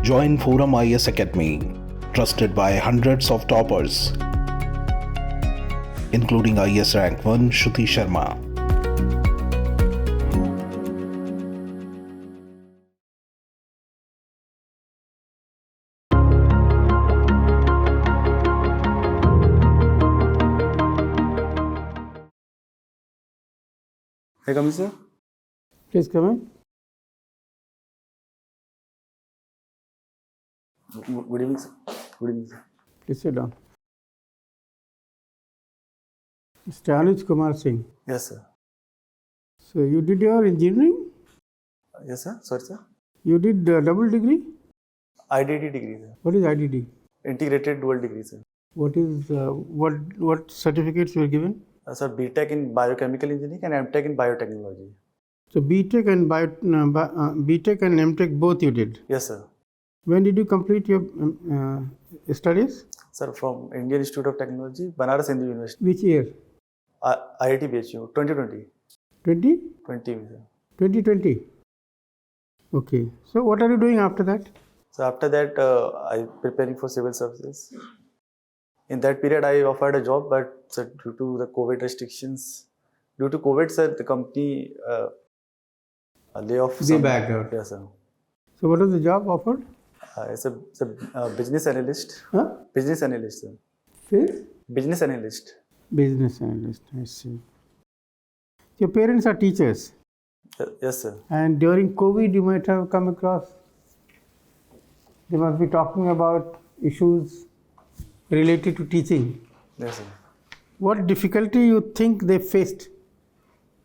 Join Forum IS Academy, trusted by hundreds of toppers, including IS Rank 1 Shruti Sharma. Hey, come in, sir. Please come in. Good evening, sir. Good evening, sir. Please sit down. Mr. Anuj Kumar Singh. Yes, sir. So you did your engineering? Yes, sir. Sorry, sir. You did double degree? IDD degree, sir. What is IDD? Integrated dual degree, sir. What is what certificates were given? Sir, BTech in biochemical engineering and MTech in biotechnology. So BTech and BTech and MTech both you did. Yes, sir. When did you complete your studies? Sir, from Indian Institute of Technology, Banaras Hindu University. Which year? IIT BHU, 2020. 20? 20, sir. 2020. Okay. So what are you doing after that? So after that, I preparing for civil services. In that period, I offered a job, but sir, due to the COVID restrictions, sir, the company lay off. They backed out. Yes, sir. So what was the job offered? It's a business analyst. Huh? Business analyst, sir. Phil? Business analyst. Business analyst, I see. Your parents are teachers, Yes, sir. and during COVID, you might have come across, they must be talking about issues related to teaching. Yes, sir. What difficulty you think they faced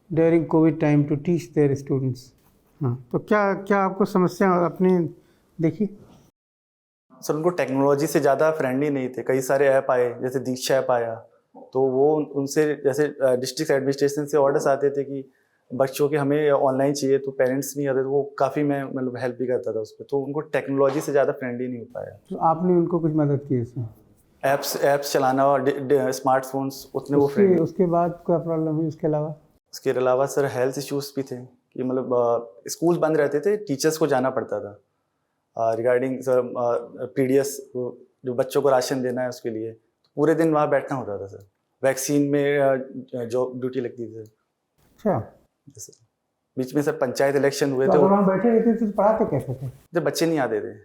during COVID time to teach their students? हाँ, तो क्या आपको समस्या अपने देखी? Sir, उनको technology से ज़्यादा फ्रेंडली नहीं थे. कई सारे ऐप आए, जैसे दीक्षा ऐप आया, तो वो उनसे जैसे डिस्ट्रिक्ट एडमिनिस्ट्रेशन से ऑर्डर्स आते थे कि बच्चों के हमें ऑनलाइन चाहिए, तो पेरेंट्स नहीं आते, तो वो काफ़ी मैं मतलब हेल्प भी करता था उस पर. तो उनको टेक्नोलॉजी से ज़्यादा फ्रेंडली नहीं हो पाया. तो आपने उनको कुछ मदद की इसमें? ऐप्स चलाना और स्मार्टफोन्स उतने वो फ्रेंडली. उसके बाद क्या प्रॉब्लम हुई उसके अलावा? उसके अलावा सर हेल्थ इश्यूज़ भी थे कि मतलब स्कूल बंद रहते थे, टीचर्स को जाना पड़ता था रिगार्डिंग सर PDS जो बच्चों को राशन देना है उसके लिए, पूरे दिन वहाँ बैठना होता था सर. वैक्सीन में जॉब ड्यूटी लगती थी. अच्छा. सर बीच में सर पंचायत इलेक्शन हुए तो वहाँ बैठे रहते थे तो पढ़ाते कैसे थे? जब बच्चे नहीं आते थे.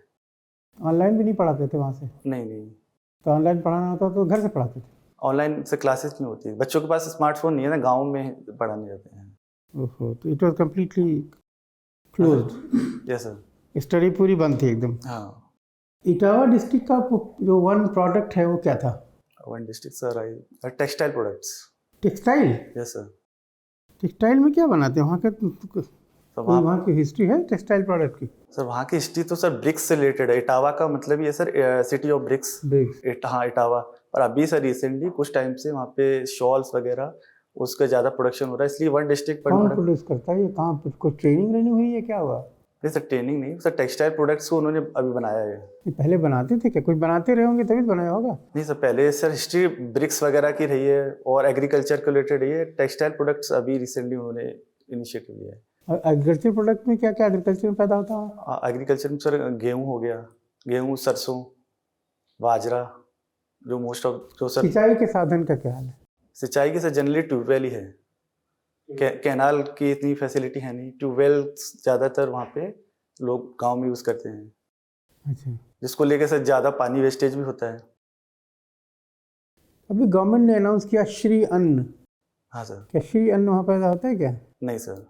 ऑनलाइन भी नहीं पढ़ाते थे वहाँ से? नहीं. तो ऑनलाइन पढ़ाना होता तो घर से पढ़ाते थे? ऑनलाइन से क्लासेस नहीं होती, बच्चों के पास स्मार्टफोन नहीं है ना, गाँव में पढ़ाने जाते हैं. ओहो, तो it was completely closed. Yes sir. Study पूरी बंद थी एकदम. हाँ. इटावा डिस्ट्रिक्ट का जो वन प्रोडक्ट है वो क्या था? One district sir textile products. Textile? Yes sir. Textile में क्या बनाते हैं वहाँ के? तो वहाँ की हिस्ट्री है टेक्सटाइल प्रोडक्ट की? सर वहाँ की हिस्ट्री तो सर ब्रिक्स से रिलेटेड है. इटावा का मतलब ये सर सिटी ऑफ ब्रिक्स. हाँ, इटावा. और अभी सर रिसेंटली कुछ टाइम से वहाँ पे शॉल्स वगैरह उसका ज़्यादा प्रोडक्शन हो रहा है, इसलिए वन डिस्ट्रिक्ट. कौन प्रोड्यूस करता है ये? कहाँ पर कोई ट्रेनिंग रहनी हुई है, क्या हुआ? नहीं सर, ट्रेनिंग नहीं सर, टेक्सटाइल प्रोडक्ट्स को उन्होंने अभी बनाया है. ये पहले बनाते थे क्या? कुछ बनाते रहे होंगे तभी बनाया होगा. नहीं सर, पहले सर हिस्ट्री ब्रिक्स वगैरह की रही है और एग्रीकल्चर को रिलेटेड रही है. टेक्सटाइल प्रोडक्ट्स अभी रिसेंटली उन्होंने इनिशिएटिव लिया है. एग्रीकल्चर प्रोडक्ट में क्या क्या एग्रीकल्चर में पैदा होता है? एग्रीकल्चर में सर गेहूँ हो गया, गेहूँ, सरसों, बाजरा, जो मोस्ट ऑफ जो सर. सिंचाई के साधन का क्या हाल है? सिंचाई की सर जनरली ट्यूबवेल ही है. कैनाल की इतनी फैसिलिटी है नहीं. ट्यूबवेल ज़्यादातर वहाँ पे लोग गांव में यूज़ करते हैं. अच्छा. जिसको लेकर सर ज़्यादा पानी वेस्टेज भी होता है. अभी गवर्नमेंट ने अनाउंस किया श्री अन्न. हाँ सर. क्या श्री अन्न वहाँ पैदा होता है क्या? नहीं सर.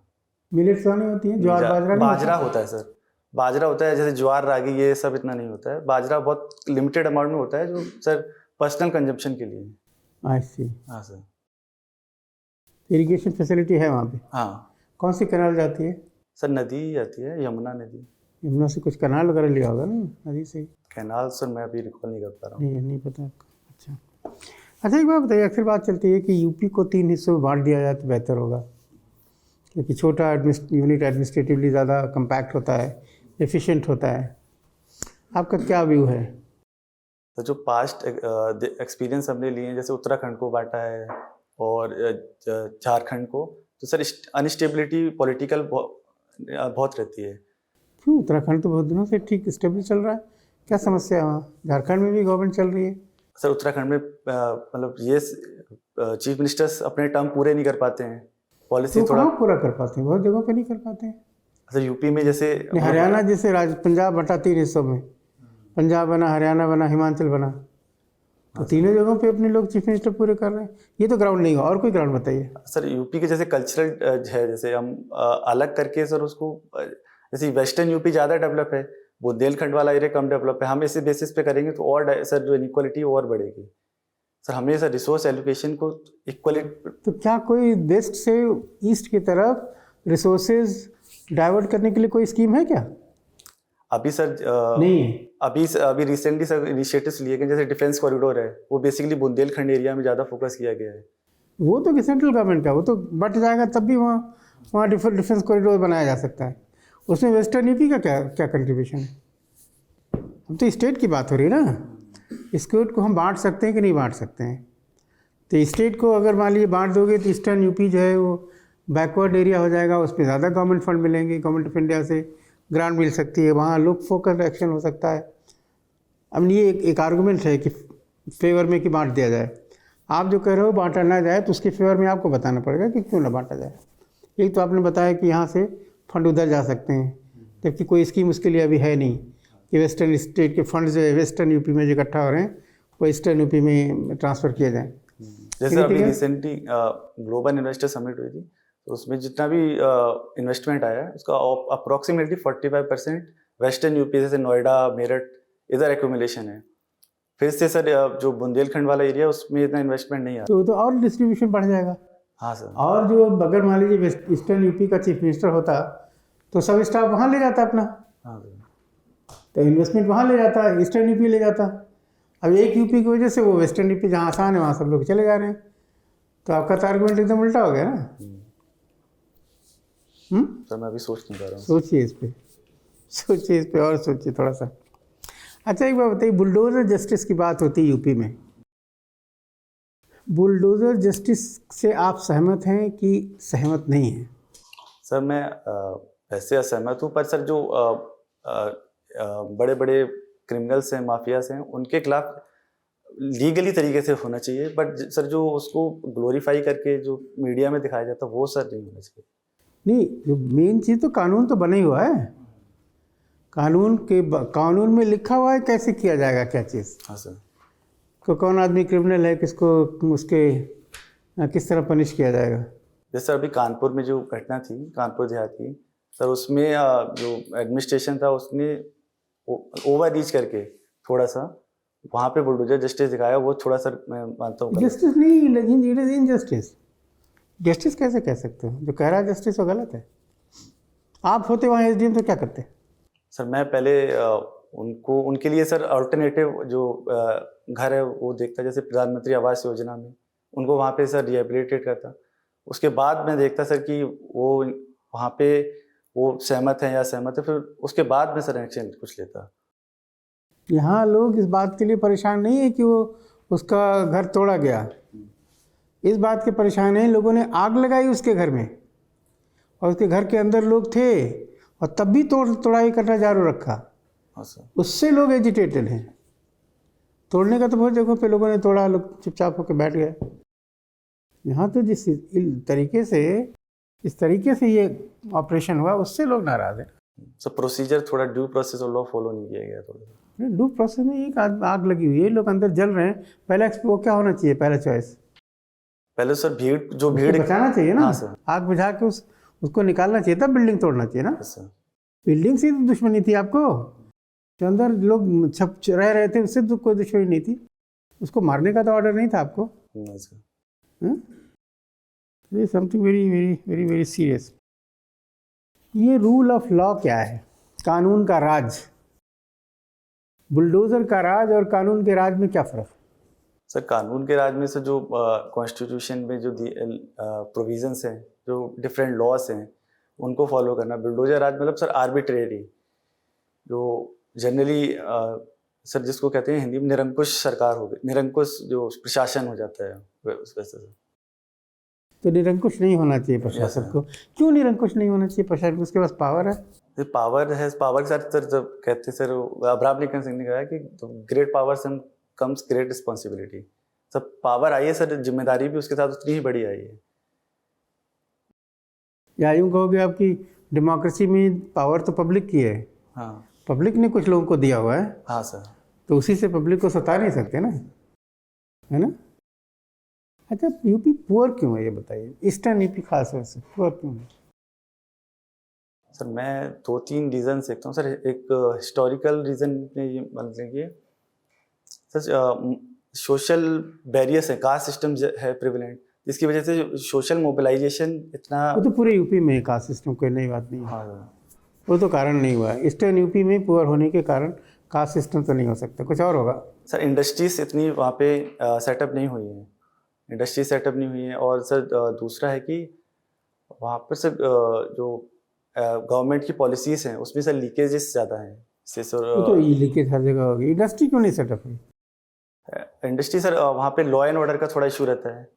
मिलेट्स वाली होती है, ज्वार बाजरा? बाजरा होता है सर. बाजरा होता है, जैसे ज्वार रागी ये सब इतना नहीं होता है. बाजरा बहुत लिमिटेड अमाउंट में होता है, जो सर पर्सनल कंजम्पशन के लिए. आई सी. हाँ सर. इरिगेशन फैसिलिटी है वहाँ पे? हाँ. कौन सी कैनाल जाती है? सर नदी जाती है, यमुना नदी. यमुना से कुछ कैनाल वगैरह लिया होगा ना नदी से? कैनाल सर मैं अभी रिकॉल नहीं कर पा रहा हूँ. नहीं पता आपको. अच्छा एक बात बताइए, अक्सर बात चलती है कि यूपी को 3 हिस्सों में बांट दिया जाए तो बेहतर होगा, क्योंकि छोटा यूनिट एडमिनिस्ट्रेटिवली ज़्यादा कम्पैक्ट होता है, एफिशिएंट होता है. आपका क्या व्यू है? तो जो पास्ट एक्सपीरियंस हमने लिए हैं, जैसे उत्तराखंड को बांटा है और झारखंड को, तो सर अनस्टेबिलिटी पॉलिटिकल बहुत रहती है. क्यों? उत्तराखंड तो बहुत दिनों से ठीक स्टेबल चल रहा है, क्या समस्या है वहाँ? झारखंड में भी गवर्नमेंट चल रही है। सर उत्तराखंड में मतलब ये चीफ मिनिस्टर्स अपने टर्म पूरे नहीं कर पाते हैं, पॉलिसी तो थोड़ा। कहाँ पूरा कर पाते हैं? बहुत जगहों पे नहीं कर पाते हैं। सर यूपी में जैसे नहीं, हरियाणा जैसे पंजाब बटा 3 हिस्सों में, पंजाब बना, हरियाणा बना, हिमाचल बना, तो तीनों जगहों पे अपने लोग चीफ मिनिस्टर पूरे कर रहे हैं। ये तो ग्राउंड नहीं हुआ, और कोई ग्राउंड बताइए। सर यूपी के जैसे कल्चरल है, जैसे हम अलग करके सर उसको जैसे वेस्टर्न यूपी ज़्यादा डेवलप है, बुंदेलखंड वाला एरिया कम डेवलप है। हम इसी बेसिस पे करेंगे तो और सर जो इनक्वालिटी और बढ़ेगी। सर हमें सर रिसोर्स एलोकेशन को इक्वली। तो क्या कोई वेस्ट से ईस्ट की तरफ रिसोर्सेज डाइवर्ट करने के लिए कोई स्कीम है क्या? अभी सर नहीं है। अभी रिसेंटली सर इनिशिएटिव्स लिए गए, जैसे डिफेंस कॉरिडोर है, वो बेसिकली बुंदेलखंड एरिया में ज़्यादा फोकस किया गया है। वो तो सेंट्रल गवर्नमेंट का, वो तो बट जाएगा तब भी वहाँ डिफेंस कॉरिडोर बनाया जा सकता है। उसमें वेस्टर्न यूपी का क्या क्या कंट्रीब्यूशन है? अब तो स्टेट की बात हो रही है ना। स्टेट को हम बांट सकते हैं कि नहीं बांट सकते हैं? तो स्टेट को अगर मान लीजिए बांट दोगे तो ईस्टर्न यूपी जो है वो बैकवर्ड एरिया हो जाएगा, उस पर ज़्यादा गवर्नमेंट फंड मिलेंगे, गवर्नमेंट ऑफ इंडिया से ग्रांट मिल सकती है, वहाँ लोग फोकस एक्शन हो सकता है। अब ये एक आर्गूमेंट है कि फेवर में कि बांट दिया जाए। आप जो कह रहे हो बांटा ना जाए, तो उसके फेवर में आपको बताना पड़ेगा कि क्यों ना बांटा जाए। एक तो आपने बताया कि यहाँ से फंड उधर जा सकते हैं, जबकि कोई स्कीम उसके लिए अभी है नहीं कि वेस्टर्न स्टेट के फंड जो है वेस्टर्न यूपी में जो इकट्ठा हो रहे हैं वो ईस्टर्न यूपी में ट्रांसफ़र किए जाएँ। जैसे अभी रिसेंटली ग्लोबल इन्वेस्टर समिट हुई थी, तो उसमें जितना भी इन्वेस्टमेंट आया है उसका अप्रॉक्सीमेटली 45% वेस्टर्न यूपी जैसे नोएडा, मेरठ इधर एक्यूमुलेशन है। फिर से सर जो बुंदेलखंड वाला एरिया उसमें इतना इन्वेस्टमेंट नहीं आ रहा। तो और डिस्ट्रीब्यूशन बढ़ जाएगा। हाँ सर। और जो अगर मान लीजिए ईस्टर्न यूपी का चीफ मिनिस्टर होता तो सब स्टाफ वहाँ ले जाता अपना। हाँ सर। तो इन्वेस्टमेंट वहाँ ले जाता, ईस्टर्न यूपी ले जाता। अब एक यूपी की वजह से वो वेस्टर्न यूपी जहाँ आसान है वहाँ सब लोग चले जा रहे हैं। तो आपका तो आर्गुमेंट एकदम उल्टा हो गया ना। सर मैं अभी सोच नहीं पा रहा हूँ। सोचिए इस पे और सोचिए थोड़ा सा। अच्छा एक बात बताइए, बुलडोजर जस्टिस की बात होती है यूपी में। बुलडोजर जस्टिस से आप सहमत हैं कि सहमत नहीं हैं? सर मैं वैसे असहमत हूँ, पर सर जो बड़े बड़े क्रिमिनल्स हैं, माफियाज हैं, उनके खिलाफ लीगली तरीके से होना चाहिए। बट सर जो उसको ग्लोरीफाई करके जो मीडिया में दिखाया जाता है वो सर नहीं होना चाहिए। नहीं, जो मेन चीज़ तो कानून तो बना ही हुआ है। कानून में लिखा हुआ है कैसे किया जाएगा क्या चीज़। हाँ सर। तो कौन आदमी क्रिमिनल है, किसको उसके किस तरह पनिश किया जाएगा। जैसे अभी कानपुर में जो घटना थी, कानपुर देहाती, सर उसमें जो एडमिनिस्ट्रेशन था उसने ओवर रीच करके थोड़ा सा वहाँ पे बुलडोजर जस्टिस दिखाया। वो थोड़ा सा मैं मानता हूँ जस्टिस नहीं, लेकिन इट इज इनजस्टिस। जस्टिस कैसे कह सकते हो? जो कह रहा है जस्टिस वो गलत है। आप होते वहाँ एसडीएम तो क्या करते? सर मैं पहले उनके लिए सर अल्टरनेटिव जो घर है वो देखता, जैसे प्रधानमंत्री आवास योजना में उनको वहाँ पे सर रिहेबिलिटेट करता। उसके बाद मैं देखता सर कि वो वहाँ पे वो सहमत है या सहमत है, फिर उसके बाद में सर एक्शन कुछ लेता। यहाँ लोग इस बात के लिए परेशान नहीं है कि वो उसका घर तोड़ा गया, इस बात के परेशान हैं लोगों ने आग लगाई उसके घर में और उसके घर के अंदर लोग थे और तब भी तोड़ाई करना जारी रखा। हाँ सर। उससे लोग एजिटेटेड हैं। तोड़ने का तो बहुत जगहों पे लोगों ने तोड़ा, लोग चुपचाप होकर बैठ गए। यहाँ तो जिस इस तरीके से ये ऑपरेशन हुआ उससे लोग नाराज हैं। सर प्रोसीजर थोड़ा ड्यू प्रोसेस और लॉ फॉलो नहीं किया गया थोड़ा। ड्यू प्रोसेस में एक आग लगी हुई है, लोग अंदर जल रहे हैं। पहला वो क्या होना चाहिए, पहला चॉइस? पहले सर भीड़ बचाना चाहिए ना। हाँ सर। आग बुझा के उसको निकालना चाहिए, तब बिल्डिंग तोड़ना चाहिए ना। सर बिल्डिंग से तो दुश्मनी थी आपको, जो अंदर लोग छप रह रहे थे उससे तो कोई दुश्मनी नहीं थी। उसको मारने का तो ऑर्डर नहीं था आपको। नहीं सर। ये something very very very very serious. ये रूल ऑफ लॉ क्या है? कानून का राज। बुलडोजर का राज और कानून के राज में क्या फ़र्क? सर कानून के राज में से जो कॉन्स्टिट्यूशन में जो प्रोविजंस हैं, जो डिफरेंट लॉस हैं, उनको फॉलो करना। बुलडोजर राज मतलब सर आर्बिट्रेरी, जो जनरली सर जिसको कहते हैं हिंदी में निरंकुश सरकार हो गई, निरंकुश जो प्रशासन हो जाता है उस वैसे से। तो निरंकुश नहीं होना चाहिए प्रशासन को। क्यों निरंकुश नहीं होना चाहिए प्रशासन? उसके पास पावर है। पावर है, पावर के साथ सर जब कहते सर अब्राहम लिंकन सिंह ने कहा कि ग्रेट पावर से कम्स ग्रेट रिस्पॉन्सिबिलिटी। सब पावर आई है सर, जिम्मेदारी भी उसके साथ उतनी ही बड़ी आई है। या यूँ कहोगे आपकी डेमोक्रेसी में पावर तो पब्लिक की है, हाँ पब्लिक ने कुछ लोगों को दिया हुआ है, हाँ सर। तो उसी से पब्लिक को सता नहीं सकते ना, है ना। अच्छा, यूपी पुअर क्यों है ये बताइए, ईस्टर्न यूपी खास तौर से पुअर क्यों है? सर मैं 2-3 रीज़न देखता हूँ सर। एक हिस्टोरिकल रीज़न में ये मान लीजिए सर, सोशल बैरियर्स है, कास्ट सिस्टम है प्रिविलेंट, जिसकी वजह से सोशल मोबिलाइजेशन इतना। वो तो पूरे यूपी में है कास्ट सिस्टम, कोई नई बात नहीं है। हाँ वो तो कारण नहीं हुआ, ईस्टर्न यूपी में पुअर होने के कारण कास्ट सिस्टम तो नहीं हो सकता, कुछ और होगा। सर इंडस्ट्रीज इतनी वहाँ पे सेटअप नहीं हुई है, इंडस्ट्री सेटअप नहीं हुई है। और सर दूसरा है कि वहाँ पर सर जो गवर्नमेंट की पॉलिसीज़ हैं उसमें सर लीकेजेस ज़्यादा हैं। इससे सर वो तो लीकेज हर जगह होगी, इंडस्ट्री क्यों नहीं सेटअप है? इंडस्ट्री सर वहाँ पे लॉ एंड ऑर्डर का थोड़ा इशू रहता है।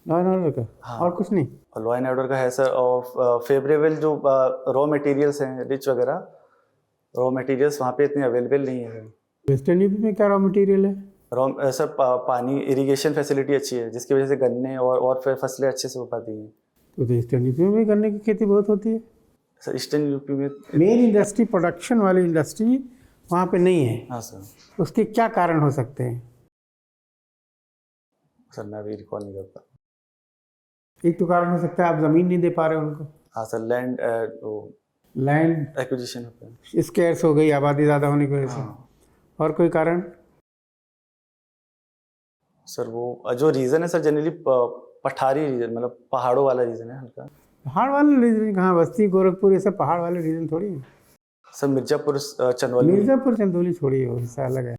लॉ एंड ऑर्डर का? हाँ। और कुछ नहीं? और लॉ एंड ऑर्डर का है सर, और फेवरेबल जो रॉ मटेरियल्स हैं, रिच वगैरह रॉ मटेरियल्स वहाँ पे इतने अवेलेबल नहीं है सर। वेस्टर्न यूपी में क्या रॉ मटेरियल है? रॉ सर पानी इरिगेशन फैसिलिटी अच्छी है, जिसकी वजह से गन्ने और फिर फसलें अच्छे से हो पाती हैं। तो ईस्टर्न यूपी में भी गन्ने की खेती बहुत होती है। सर ईस्टर्न यूपी में मेन इंडस्ट्री, प्रोडक्शन वाली इंडस्ट्री वहाँ पे नहीं है। हाँ सर। उसके क्या कारण हो सकते हैं? सर मैं अभी रिकॉल नहीं कर पा। एक तो कारण हो सकता है आप ज़मीन नहीं दे पा रहे उनको, हाँ सर, लैंड लैंड एक्विजिशन होता है। स्केर्स हो गई आबादी ज़्यादा होने की वजह से। हाँ। और कोई कारण? सर वो जो रीज़न है सर जनरली पठारी रीजन, मतलब पहाड़ों वाला रीजन है हल्का। पहाड़ वाले रीजन कहाँ? बस्ती, गोरखपुर, ये सब पहाड़ वाले रीजन थोड़ी है। सर मिर्ज़ापुर चंदौली। मिर्ज़ापुर चंदौली छोड़ी है, वो हिस्सा अलग है।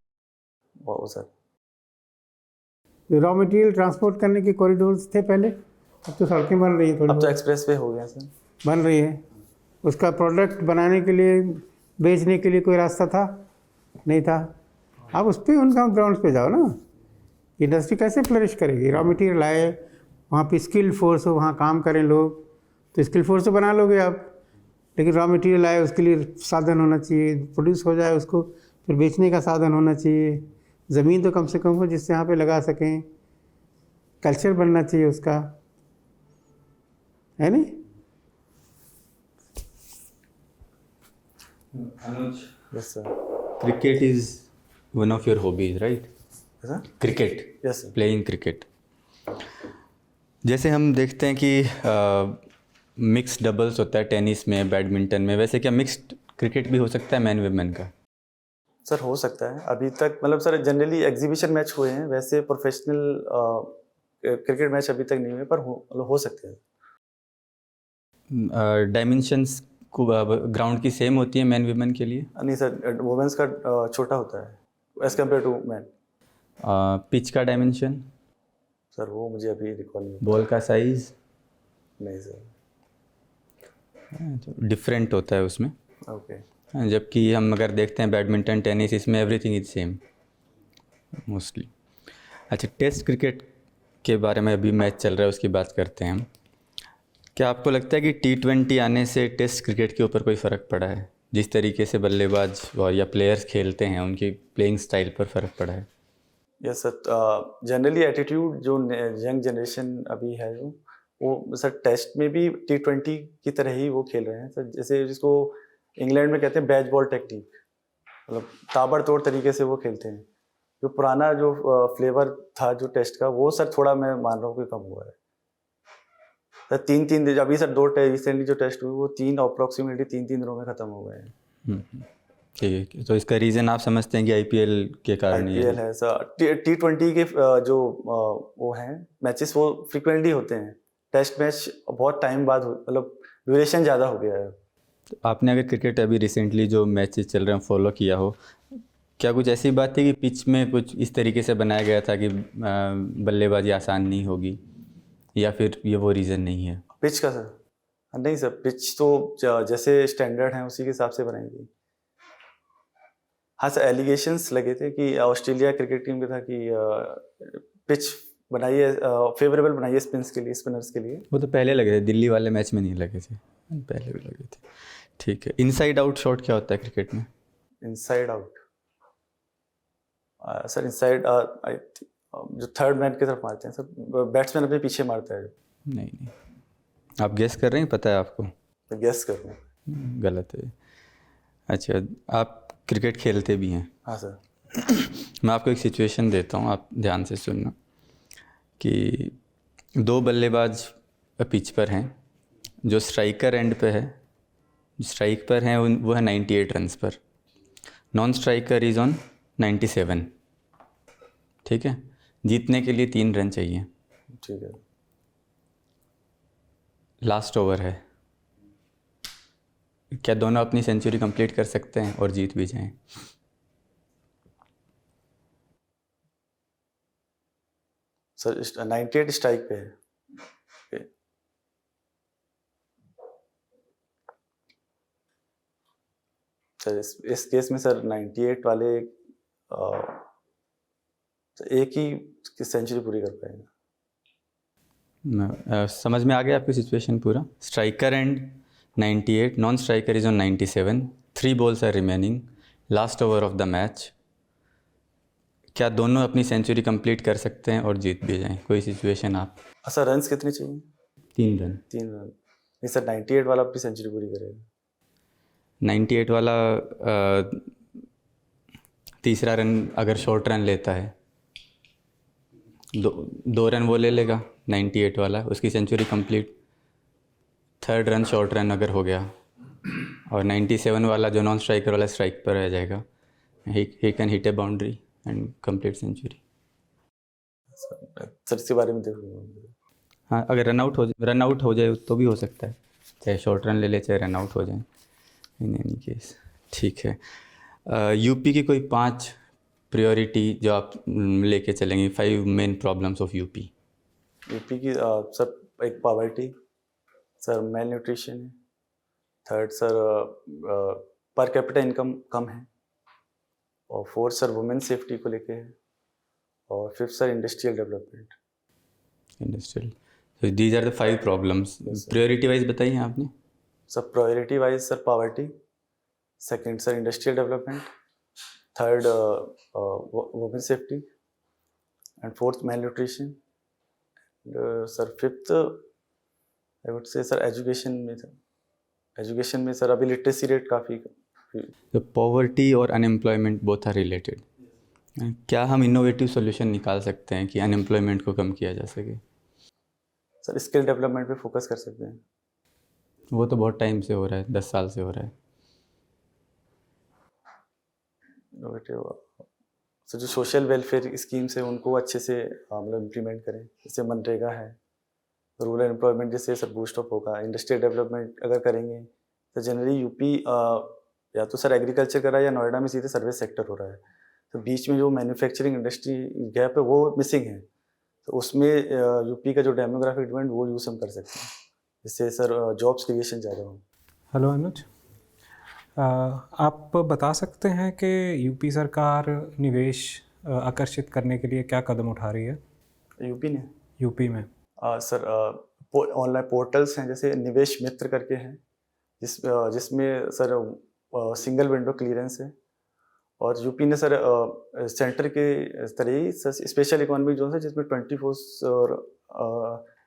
वो सर रॉ मटेरियल ट्रांसपोर्ट करने के कॉरिडोर्स थे पहले, अब तो सड़कें बन रही हैं, थोड़ी अब तो बहुत एक्सप्रेस वे हो गया सर। बन रही है। उसका प्रोडक्ट बनाने के लिए, बेचने के लिए कोई रास्ता था? नहीं था। आप उस पर उनका ग्राउंड्स पे जाओ ना, इंडस्ट्री कैसे फ्लरिश करेगी? रॉ मटेरियल आए, वहाँ पे स्किल्ड फोर्स हो, वहाँ काम करें लोग, तो स्किल फोर्स तो बना लोगे आप, लेकिन रॉ मटेरियल आए उसके लिए साधन होना चाहिए, प्रोड्यूस हो जाए उसको फिर बेचने का साधन होना चाहिए, ज़मीन तो कम से कम हो जिससे यहाँ पे लगा सकें, कल्चर बनना चाहिए उसका, है नहीं? Anuj, yes sir. cricket is one of your hobbies, right? Sir Cricket, yes sir. playing cricket. जैसे हम देखते हैं कि मिक्स डबल्स होता है टेनिस में, बैडमिंटन में, वैसे क्या मिक्स्ड क्रिकेट भी हो सकता है मैन वुमेन का? सर हो सकता है, अभी तक मतलब सर जनरली एग्जीबिशन मैच हुए हैं, वैसे प्रोफेशनल क्रिकेट मैच अभी तक नहीं हुए, पर मतलब हो सकते हैं। डायमेंशंस को ग्राउंड की सेम होती है मैन वुमेन के लिए? नहीं सर, वुमेन्स का छोटा होता है age compare to man. Pitch का डायमेंशन? सर वो मुझे अभी रिकॉल नहीं। बॉल का साइज? नहीं सर। डिफरेंट होता है उसमें। ओके। जबकि हम अगर देखते हैं बैडमिंटन, टेनिस, इसमें एवरीथिंग इज सेम मोस्टली। अच्छा, टेस्ट क्रिकेट के बारे में अभी मैच चल रहा है, उसकी बात करते हैं हम। क्या आपको लगता है कि T20 आने से टेस्ट क्रिकेट के ऊपर कोई फ़र्क पड़ा है? जिस तरीके से बल्लेबाज और या प्लेयर्स खेलते हैं, उनकी प्लेइंग स्टाइल पर फ़र्क पड़ा है? यस सर, जनरली एटीट्यूड जो यंग जनरेशन अभी है वो सर टेस्ट में भी T20 की तरह ही वो खेल रहे हैं सर, जैसे जिसको इंग्लैंड में कहते हैं बैच बॉल टेक्निक, मतलब ताबड़तोड़ तरीके से वो खेलते हैं। जो पुराना जो फ्लेवर था जो टेस्ट का, वो सर थोड़ा मैं मान रहा हूँ कि कम हुआ है सर। 3-3 दिन अभी सर रिसेंटली जो टेस्ट हुए वो 3 अप्रॉक्सीमेटली 3-3 दिनों में ख़त्म हो गए हैं। ठीक है, तो इसका रीज़न आप समझते हैं कि IPL के कारण ही है? IPL है सर, T20 के जो वो हैं मैचेस वो फ्रिक्वेंटली होते हैं, टेस्ट मैच बहुत टाइम बाद मतलब ड्यूरेशन ज़्यादा हो गया है। तो आपने अगर क्रिकेट अभी रिसेंटली जो मैचेस चल रहे हैं फॉलो किया हो, क्या कुछ ऐसी बात थी कि पिच में कुछ इस तरीके से बनाया गया था कि बल्लेबाजी आसान नहीं होगी, या फिर ये वो रीज़न नहीं है? पिच का सर? नहीं सर, पिच तो जैसे स्टैंडर्ड हैं उसी के हिसाब से बनाई गई। हाँ सर, एलिगेशंस लगे थे कि ऑस्ट्रेलिया क्रिकेट टीम का था कि पिच बनाइए, फेवरेबल बनाइए स्पिनर्स के लिए। वो तो पहले लगे थे, दिल्ली वाले मैच में नहीं लगे थे, पहले भी लगे थे। ठीक है। इनसाइड आउट शॉट क्या होता है क्रिकेट में? इनसाइड आउट सर, इनसाइड जो थर्ड मैन की तरफ मारते हैं सर, बैट्समैन अपने पीछे मारता है। नहीं, आप गेस कर रहे हैं, पता है आपको? मैं गेस कर रहा हूँ। गलत है। अच्छा, आप क्रिकेट खेलते भी हैं? हाँ सर। मैं आपको एक सिचुएशन देता हूँ, आप ध्यान से सुनना कि 2 बल्लेबाज पिच पर हैं। जो स्ट्राइकर एंड पे है, स्ट्राइक पर हैं वो है 98 रन्स पर। Non striker is on 97। ठीक है, जीतने के लिए 3 रन चाहिए। ठीक है। लास्ट ओवर है, क्या दोनों अपनी सेंचुरी कंप्लीट कर सकते हैं और जीत भी जाएं? सर 98 स्ट्राइक पे है। Okay. सर इस केस में सर 98 वाले एक ही सेंचुरी पूरी कर पाएंगे। समझ में आ गया आपकी सिचुएशन पूरा? Striker and 98, non striker is on 97, 3 balls are remaining, last over of the match. क्या दोनों अपनी सेंचुरी कंप्लीट कर सकते हैं और जीत भी जाएं? कोई सिचुएशन आप? सर रन्स कितने चाहिए? 3 रन। 3 रन। नहीं सर, 98 वाला अपनी सेंचुरी पूरी करेगा। 98 वाला तीसरा रन अगर शॉर्ट रन लेता है, 2 रन वो ले लेगा 98 वाला, उसकी century complete. Third run short run अगर हो गया और 97 वाला जो नॉन स्ट्राइकर वाला स्ट्राइक पर रह जाएगा, ही can hit a boundary and complete century. Sir इसके बारे में देखो। हाँ, अगर रन आउट हो जाए तो भी हो सकता है, चाहे शॉर्ट रन ले ले चाहे रन आउट हो जाए, इन एनी केस। ठीक है, यूपी की कोई 5 प्रायोरिटी जो आप लेके चलेंगे, 5 main problems of UP. UP की सर, एक पॉवर्टी, सर मेल न्यूट्रिशन है, third sir per capita income कम है, और फोर्थ सर वुमेन सेफ्टी को लेके है, और fifth sir industrial development. Industrial, तो these are the 5 problems. Priority wise बताइए आपने। Sir priority wise sir poverty, second sir industrial development, third women safety, and fourth malnutrition, sir fifth I would say sir education में sir अभी literacy rate काफ़ी। तो poverty और unemployment both are related. क्या हम innovative solution निकाल सकते हैं कि अनएम्प्लॉयमेंट को कम किया जा सके? सर स्किल डेवलपमेंट पे फोकस कर सकते हैं। वो तो बहुत टाइम से हो रहा है, 10 साल से हो रहा है। इनोवेटिव सर जो सोशल वेलफेयर स्कीम्स है उनको अच्छे से मतलब इम्प्लीमेंट करें, जैसे मनरेगा है, रूरल एम्प्लॉयमेंट जैसे सर बूस्ट अप होगा। इंडस्ट्रियल डेवलपमेंट अगर करेंगे तो जनरली यूपी या तो सर एग्रीकल्चर कर रहा है या नोएडा में सीधे सर्विस सेक्टर हो रहा है, तो बीच में जो मैन्युफैक्चरिंग इंडस्ट्री गैप है वो मिसिंग है, तो उसमें यूपी का जो डेमोग्राफिक डिमांड वो यूज़ हम कर सकते हैं, जिससे सर जॉब्स क्रिएशन ज़्यादा हो। हेलो अनुज, आप बता सकते हैं कि यूपी सरकार निवेश आकर्षित करने के लिए क्या कदम उठा रही है यूपी में? सर ऑनलाइन पोर्टल्स हैं, जैसे निवेश मित्र करके हैं, जिसमें सर सिंगल विंडो क्लियरेंस है, और यूपी ने सर सेंटर के तरह ही स्पेशल इकोनॉमिक जोन है जिसमें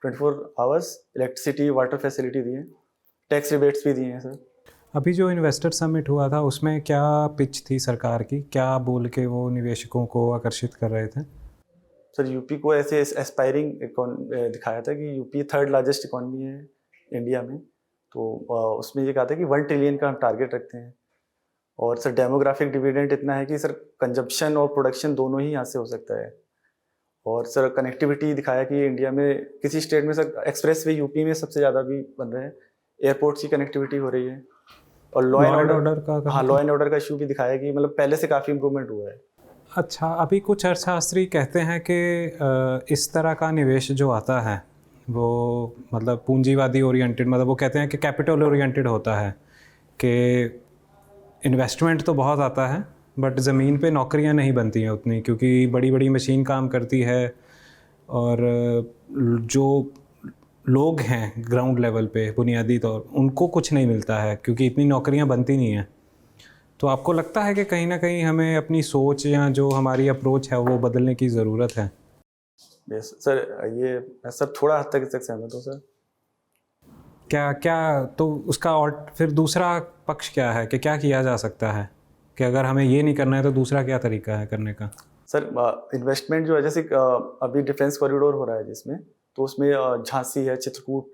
24 आवर्स इलेक्ट्रिसिटी वाटर फैसिलिटी दी है, टैक्स रिबेट्स भी दिए हैं सर। अभी जो इन्वेस्टर समिट हुआ था उसमें क्या पिच थी सरकार की, क्या बोल के वो निवेशकों को आकर्षित कर रहे थे? सर यूपी को ऐसे एस्पायरिंग दिखाया था कि यूपी 3rd लार्जेस्ट इकॉनमी है इंडिया में, तो उसमें ये कहा था कि 1 ट्रिलियन का हम टारगेट रखते हैं, और सर डेमोग्राफिक डिविडेंड इतना है कि सर कंजप्शन और प्रोडक्शन दोनों ही यहाँ से हो सकता है, और सर कनेक्टिविटी दिखाया कि इंडिया में किसी स्टेट में सर एक्सप्रेस वे यूपी में सबसे ज़्यादा भी बन रहे हैं, एयरपोर्ट्स की कनेक्टिविटी हो रही है, और लॉ एंड ऑर्डर का इशू भी दिखाया कि मतलब पहले से काफ़ी इंप्रूवमेंट हुआ है। अच्छा, अभी कुछ अर्थशास्त्री कहते हैं कि इस तरह का निवेश जो आता है वो मतलब पूंजीवादी ओरिएंटेड, मतलब वो कहते हैं कि कैपिटल ओरिएंटेड होता है, कि इन्वेस्टमेंट तो बहुत आता है बट ज़मीन पे नौकरियां नहीं बनती हैं उतनी, क्योंकि बड़ी बड़ी मशीन काम करती है, और जो लोग हैं ग्राउंड लेवल पे बुनियादी तौर उनको कुछ नहीं मिलता है क्योंकि इतनी नौकरियां बनती नहीं हैं। तो आपको लगता है कि कहीं ना कहीं हमें अपनी सोच या जो हमारी अप्रोच है वो बदलने की ज़रूरत है? यस सर, ये मैं सर थोड़ा हद तक इससे सहमत हूँ सर। क्या क्या तो उसका और फिर दूसरा पक्ष क्या है कि क्या किया जा सकता है कि अगर हमें ये नहीं करना है तो दूसरा क्या तरीका है करने का? सर इन्वेस्टमेंट जो है, जैसे अभी डिफेंस कॉरिडोर हो रहा है जिसमें, तो उसमें झांसी है, चित्रकूट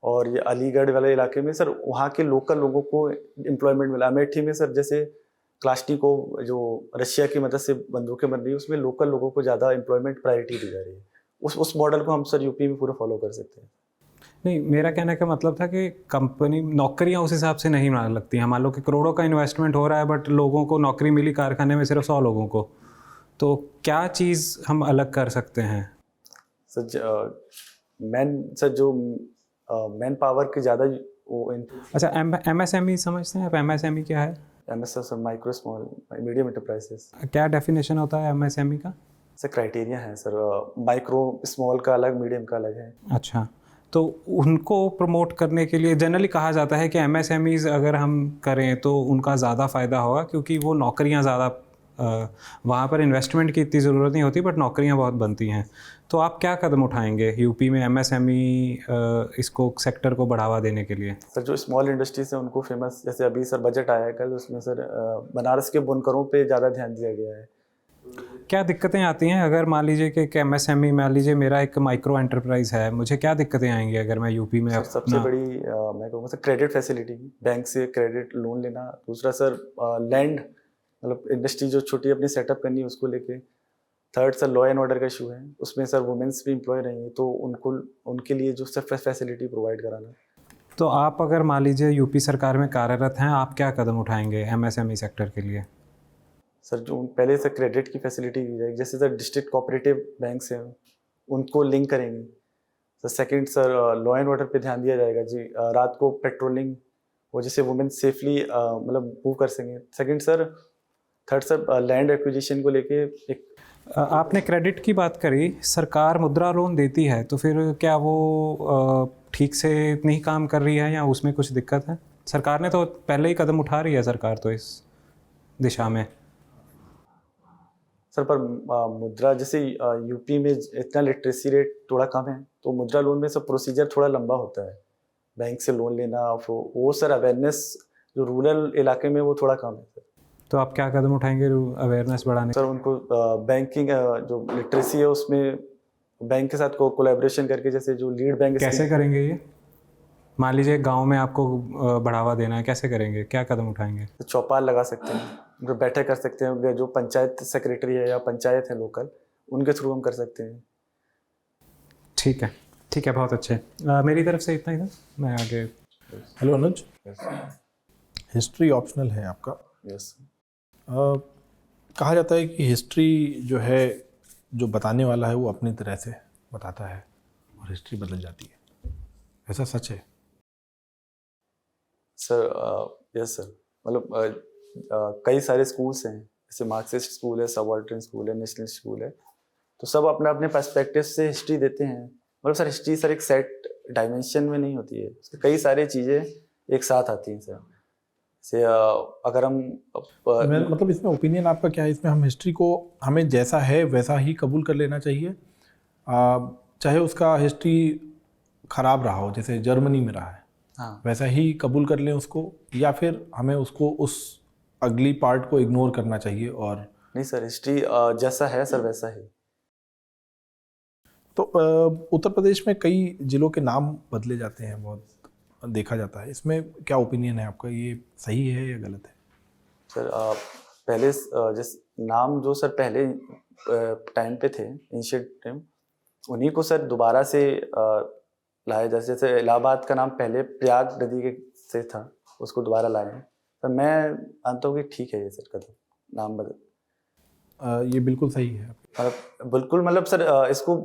और ये अलीगढ़ वाले इलाके में सर वहाँ के लोकल लोगों को एम्प्लॉयमेंट मिला। अमेठी में सर जैसे क्लास्टिको जो रशिया की मदद से बंदूकें बन रही है, उसमें लोकल लोगों को ज़्यादा एम्प्लॉयमेंट प्रायोरिटी दी जा रही है। उस मॉडल को हम सर यूपी में पूरा फॉलो कर सकते हैं। नहीं, मेरा कहने का मतलब था कि कंपनी नौकरियां उस हिसाब से नहीं लगती हैं। मान लो कि करोड़ों का इन्वेस्टमेंट हो रहा है बट लोगों को नौकरी मिली कारखाने में सिर्फ 100 लोगों को, तो क्या चीज़ हम अलग कर सकते हैं? सर जो मैन पावर के ज़्यादा वो अच्छा, MSME समझते हैं आप? MSME क्या है? Sir micro small medium enterprises. क्या डेफिनेशन होता है MSME का? सर क्राइटेरिया है सर, माइक्रो स्मॉल का अलग, मीडियम का अलग है। अच्छा, तो उनको प्रमोट करने के लिए जनरली कहा जाता है कि MSMEs अगर हम करें तो उनका ज़्यादा फ़ायदा होगा क्योंकि वो नौकरियां ज़्यादा, वहाँ पर इन्वेस्टमेंट की इतनी ज़रूरत नहीं होती बट नौकरियां बहुत बनती हैं। तो आप क्या कदम उठाएंगे यूपी में MSME इसको सेक्टर को बढ़ावा देने के लिए? सर जो स्मॉल इंडस्ट्रीज है उनको फेमस, जैसे अभी सर बजट आया है कल, उसमें सर बनारस के बुनकरों पे ज़्यादा ध्यान दिया गया है। क्या दिक्कतें आती हैं अगर मान लीजिए कि MSME, मान लीजिए मेरा एक माइक्रो एंटरप्राइज है, मुझे क्या दिक्कतें आएंगी अगर मैं यूपी में सर सबसे बड़ी मैं कहूँगा सर क्रेडिट फैसिलिटी, बैंक से क्रेडिट लोन लेना। दूसरा सर लैंड, मतलब इंडस्ट्री जो छोटी अपनी सेटअप करनी है उसको लेके। Third sir law and order का इशू है, उसमें सर वुमेन्स भी एम्प्लॉय रहेंगी तो उनके लिए जो सर फैसिलिटी प्रोवाइड कराना। तो आप अगर मान लीजिए यूपी सरकार में कार्यरत हैं, आप क्या कदम उठाएंगे MSME सेक्टर के लिए? सर जो पहले से क्रेडिट की फैसिलिटी दी जाएगी, जैसे सर डिस्ट्रिक्ट कोऑपरेटिव बैंक्स हैं उनको लिंक करेंगे। Sir second sir law and order पे ध्यान दिया जाएगा जी, रात को पेट्रोलिंग वो जिससे वुमेन सेफली मतलब मूव कर सकें। Second sir, third sir land acquisition को लेके एक आपने क्रेडिट की बात करी, सरकार मुद्रा लोन देती है तो फिर क्या वो ठीक से नहीं काम कर रही है या उसमें कुछ दिक्कत है? सरकार ने तो पहले ही कदम उठा रही है सरकार तो इस दिशा में। सर पर मुद्रा जैसे यूपी में इतना लिटरेसी रेट थोड़ा कम है तो मुद्रा लोन में सब प्रोसीजर थोड़ा लंबा होता है, बैंक से लोन लेना वो सर अवेयरनेस जो रूरल इलाके में वो थोड़ा कम है सर। तो आप क्या कदम उठाएंगे अवेयरनेस बढ़ाने? सर उनको बैंकिंग जो लिटरेसी है उसमें बैंक के साथ कोलैबोरेशन करके, जैसे जो लीड बैंक कैसे करेंगे ये? मान लीजिए गांव में आपको बढ़ावा देना है, कैसे करेंगे, क्या कदम उठाएंगे? तो चौपाल लगा सकते हैं, उनको बैठक कर सकते हैं, जो पंचायत सेक्रेटरी है या पंचायत है लोकल उनके थ्रू हम कर सकते हैं। ठीक है, ठीक है, बहुत अच्छे। मेरी तरफ से इतना ही था, मैं आगे। हेलो अनुज, हिस्ट्री ऑप्शनल है आपका। यस। कहा जाता है कि हिस्ट्री जो है, जो बताने वाला है वो अपनी तरह से बताता है और हिस्ट्री बदल जाती है, ऐसा सच है? सर यस सर, मतलब कई सारे स्कूल्स हैं, जैसे मार्क्सिस्ट स्कूल है, सबाल्टर्न स्कूल है, नेशनल स्कूल है, तो सब अपने अपने पर्सपेक्टिव से हिस्ट्री देते हैं। मतलब सर हिस्ट्री सर एक सेट डायमेंशन में नहीं होती है, कई सारी चीज़ें एक साथ आती हैं सर। से अगर हम मतलब इसमें ओपिनियन आपका क्या है? इसमें हम हिस्ट्री को हमें जैसा है वैसा ही कबूल कर लेना चाहिए, चाहे उसका हिस्ट्री ख़राब रहा हो, जैसे जर्मनी में रहा है, हाँ वैसा ही कबूल कर लें उसको, या फिर हमें उसको उस अगली पार्ट को इग्नोर करना चाहिए? और नहीं सर, हिस्ट्री जैसा है सर वैसा ही। तो उत्तर प्रदेश में कई जिलों के नाम बदले जाते हैं, बहुत देखा जाता है, इसमें क्या ओपिनियन है आपका? ये सही है या गलत है? सर पहले जिस नाम जो सर पहले टाइम पे थे, एंशिएंट टाइम, उन्हीं को सर दोबारा से लाया, जैसे इलाहाबाद का नाम पहले प्रयाग नदी के से था, उसको दोबारा लाए हैं। सर मैं मानता हूँ कि ठीक है ये सर कदम, नाम बदल ये बिल्कुल सही है। बिल्कुल, मतलब सर इसको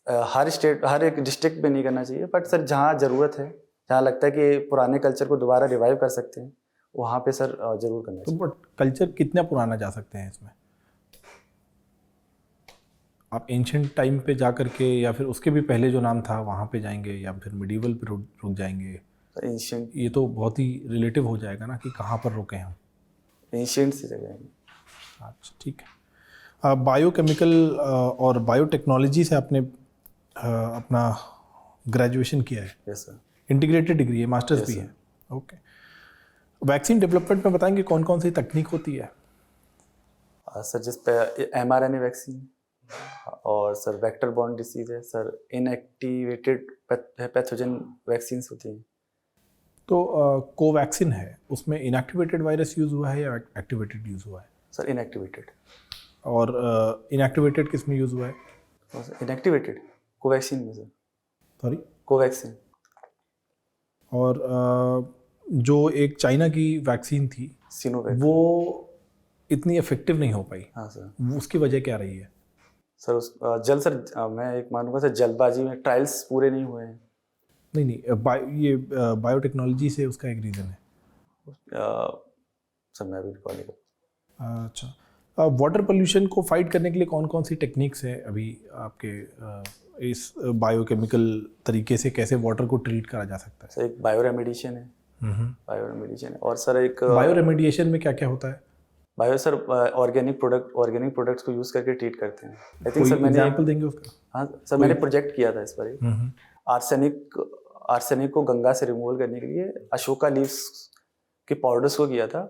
हर स्टेट, हर एक डिस्ट्रिक्ट में नहीं करना चाहिए, बट सर जहाँ ज़रूरत है, जहाँ लगता है कि पुराने कल्चर को दोबारा रिवाइव कर सकते हैं, वहाँ पे सर जरूर करना चाहिए। तो बट कल्चर कितना पुराना जा सकते हैं इसमें? आप एंशंट टाइम पे जा करके या फिर उसके भी पहले जो नाम था वहाँ पे जाएंगे या फिर मिडीवल पे रुक जाएंगे? एंशियंट ये तो बहुत ही रिलेटिव हो जाएगा ना कि कहाँ पर रुके हम। एंशियंट से जगह है। अच्छा, ठीक है। बायोकेमिकल और बायोटेक्नोलॉजी से आपने अपना ग्रेजुएशन किया है? Yes sir. इंटीग्रेटेड डिग्री है, मास्टर्स Yes, भी sir. है? ओके। वैक्सीन डेवलपमेंट में बताएंगे कौन कौन सी तकनीक होती है? सर जिस पे mRNA वैक्सीन और सर वेक्टर बॉर्न डिसीज है सर, इनएक्टिवेटेड पैथोजन वैक्सीन होती हैं। तो कोवैक्सीन है, उसमें इनएक्टिवेटेड वायरस यूज़ हुआ है या एक्टिवेटेड यूज़ हुआ है? Sir inactivated. और इनएक्टिवेटेड किस में यूज़ हुआ है? इनएक्टिवेटेड कोवैक्सीन में सर। सॉरी? कोवैक्सीन। और जो एक चाइना की वैक्सीन थी सिनोवैक। वो इतनी इफेक्टिव नहीं हो पाई, हाँ सर। उसकी वजह क्या रही है? सर उस मैं एक मानूंगा सर, जल्दबाजी में ट्रायल्स पूरे नहीं हुए हैं। नहीं, बायोटेक्नोलॉजी से उसका एक रीज़न है। सर मैं भी रिकॉल नहीं कर। अच्छा, वाटर पोल्यूशन को फाइट करने के लिए कौन कौन सी टेक्निक्स है अभी आपके इस बायोकेमिकल तरीके से कैसे वाटर को ट्रीट करा जा सकता है? सर एक बायो रेमेडिएशन है। बायो रेमेडिएशन है। और सर एक बायो रेमेडिएशन में क्या क्या होता है? बायो सर ऑर्गेनिक प्रोडक्ट्स को यूज़ करके ट्रीट करते हैं। आई थिंक कोई सर मैंने एग्जांपल देंगे उसका? हाँ सर, मैंने प्रोजेक्ट किया था इस पर एक। आर्सेनिक को गंगा से रिमूवल करने के लिए अशोका लीव्स के पाउडर्स को किया था,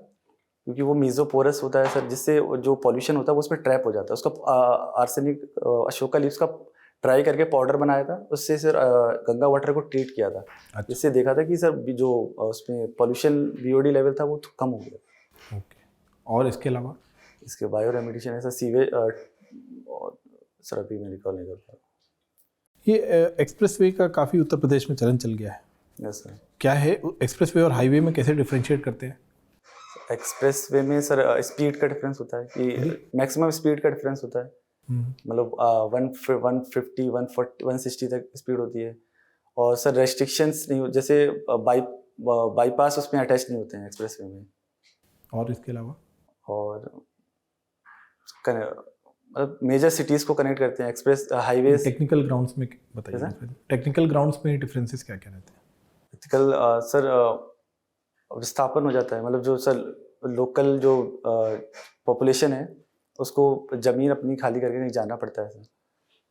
क्योंकि वो मीजोपोरस होता है सर, जिससे जो पॉल्यूशन होता है वो उसमें ट्रैप हो जाता है। उसका आर्सेनिक अशोका लीव्स का ट्राई करके पाउडर बनाया था, उससे सर गंगा वाटर को ट्रीट किया था। अच्छा। जिससे देखा था कि सर जो उसमें पॉल्यूशन बीओडी लेवल था वो कम हो गया। ओके। और इसके अलावा? इसके बायो रेमेडिएशन है सर, सीवेज सर अभी मैं रिकॉल नहीं कर पा रहा। ये एक्सप्रेसवे का काफ़ी उत्तर प्रदेश में चलन चल गया है। Yes sir. क्या है एक्सप्रेसवे और हाईवे में कैसे डिफरेंशिएट करते हैं? एक्सप्रेस वे में सर स्पीड का डिफरेंस होता है कि मैक्सिमम स्पीड का डिफरेंस होता है। मतलब 150, 140, 160 तक स्पीड होती है। और सर रेस्ट्रिक्शंस नहीं हो, जैसे बाईपास उसमें अटैच नहीं होते हैं एक्सप्रेस वे में। और इसके अलावा? और मतलब मेजर सिटीज़ को कनेक्ट करते हैं एक्सप्रेस हाईवेज। टेक्निकल ग्राउंड्स में बताइए, टेक्निकल ग्राउंड्स में डिफरेंसेस क्या क्या रहते हैं? टेक्निकल सर विस्थापन हो जाता है, मतलब जो सर लोकल जो पॉपुलेशन है उसको ज़मीन अपनी खाली करके नहीं जाना पड़ता है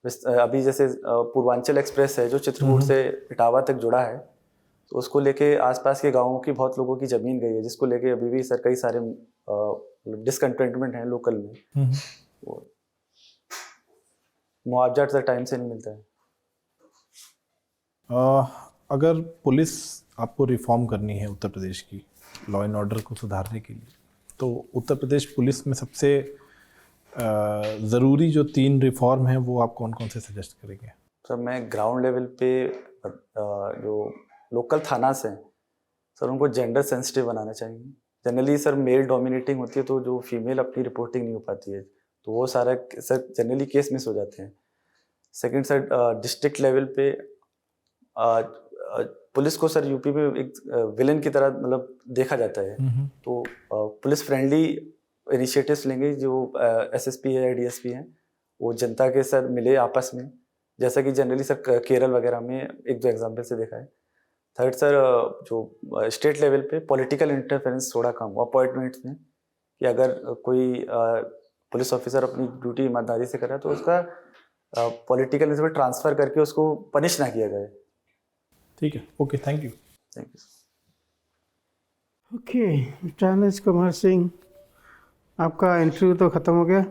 सर। अभी जैसे पूर्वांचल एक्सप्रेस है जो चित्रकूट से इटावा तक जुड़ा है, तो उसको लेके आसपास के गांवों की बहुत लोगों की ज़मीन गई है, जिसको लेके अभी भी सर कई सारे डिसकंटेंटमेंट हैं लोकल में। मुआवजा सर टाइम से नहीं मिलता है। अगर पुलिस आपको रिफॉर्म करनी है उत्तर प्रदेश की लॉ एंड ऑर्डर को सुधारने के लिए, तो उत्तर प्रदेश पुलिस में सबसे ज़रूरी जो 3 रिफॉर्म हैं वो आप कौन कौन से सजेस्ट करेंगे? सर मैं ग्राउंड लेवल पे जो लोकल थानास हैं सर उनको जेंडर सेंसिटिव बनाना चाहिए। जनरली सर मेल डोमिनेटिंग होती है, तो जो फीमेल अपनी रिपोर्टिंग नहीं हो पाती है, तो वो सारा सर जनरली केस मिस हो जाते हैं। सेकंड सर डिस्ट्रिक्ट लेवल पे पुलिस को सर यूपी में एक विलन की तरह मतलब देखा जाता है, तो पुलिस फ्रेंडली इनिशिएटिव्स लेंगे। जो एसएसपी है या डीएसपी हैं वो जनता के सर मिले आपस में, जैसा कि जनरली सर केरल वगैरह में 1-2 एग्जाम्पल से देखा है। थर्ड सर जो स्टेट लेवल पे पॉलिटिकल इंटरफेरेंस थोड़ा कम हो अपॉइंटमेंट्स में, कि अगर कोई पुलिस ऑफिसर अपनी ड्यूटी ईमानदारी से करे तो उसका पॉलिटिकल में ट्रांसफ़र करके उसको पनिश ना किया जाए। ठीक है, okay, thank you. Thank you. Okay, Charles Kumar Singh, आपका इंटरव्यू तो ख़त्म हो गया।